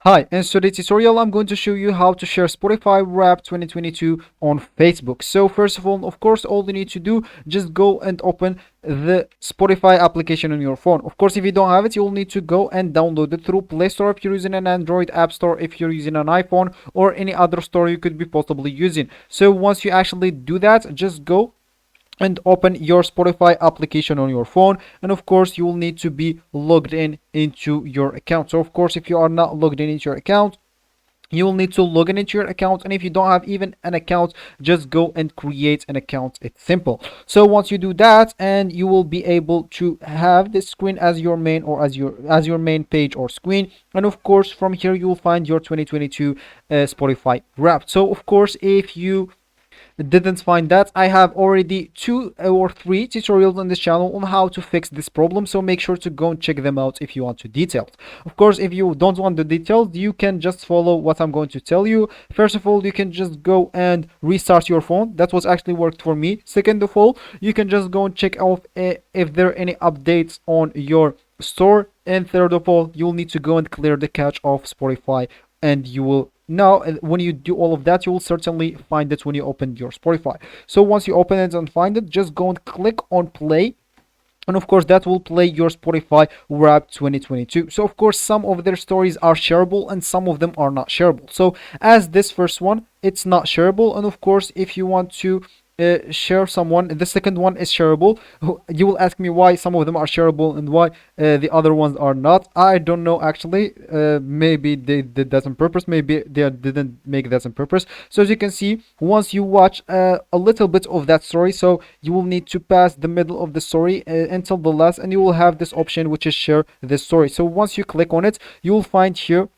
Hi, in today's tutorial, I'm going to show you how to share Spotify Wrapped 2022 on Facebook. So first of all, of course, all you need to do, just go and open the Spotify application on your phone. Of course, if you don't have it, you'll need to go and download it through Play Store if you're using an Android, App Store if you're using an iPhone, or any other store you could be possibly using. So once you actually do that, just go and open your Spotify application on your phone, and of course you will need to be logged in into your account. So of course, if you are not logged in into your account, you will need to log in into your account, and if you don't have even an account, just go and create an account. It's simple. So once you do that, and you will be able to have this screen as your main, or as your main page or screen, and of course from here you will find your 2022 Spotify Wrapped. So of course, if you didn't find that, I have already 2 or 3 tutorials on this channel on how to fix this problem, so make sure to go and check them out if you want to details. Of course, if you don't want the details, you can just follow what I'm going to tell you. First of all, you can just go and restart your phone. That was actually worked for me. Second of all, you can just go and check out if there are any updates on your store. And third of all, you'll need to go and clear the cache of Spotify, and you will now, when you do all of that, you will certainly find it when you open your Spotify. So once you open it and find it, just go and click on play, and of course that will play your Spotify Wrapped 2022. So of course, some of their stories are shareable and some of them are not shareable. So as this first one, it's not shareable, and of course if you want to share someone, the second one is shareable. You will ask me why some of them are shareable and why the other ones are not. I don't know actually. Maybe they did that on purpose, maybe they didn't make that on purpose. So as you can see, once you watch a little bit of that story, so you will need to pass the middle of the story until the last, and you will have this option which is share this story. So once you click on it, you will find here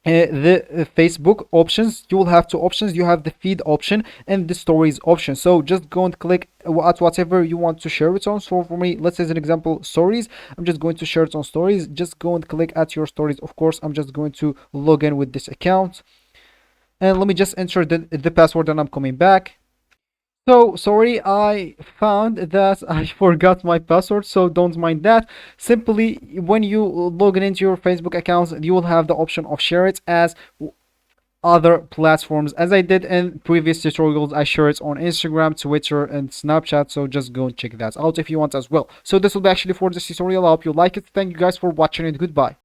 the Facebook options. You will have 2 options. You have the feed option and the stories option. So just go and click at whatever you want to share it on. So for me, let's say as an example, stories, I'm just going to share it on stories. Just go and click at your stories. Of course, I'm just going to log in with this account, and let me just enter the password, and I'm coming back. So sorry, I found that I forgot my password, so don't mind that. Simply, when you log in into your Facebook account, you will have the option of share it as other platforms. As I did in previous tutorials, I share it on Instagram, Twitter, and Snapchat, so just go and check that out if you want as well. So this will be actually for this tutorial. I hope you like it. Thank you guys for watching, and goodbye.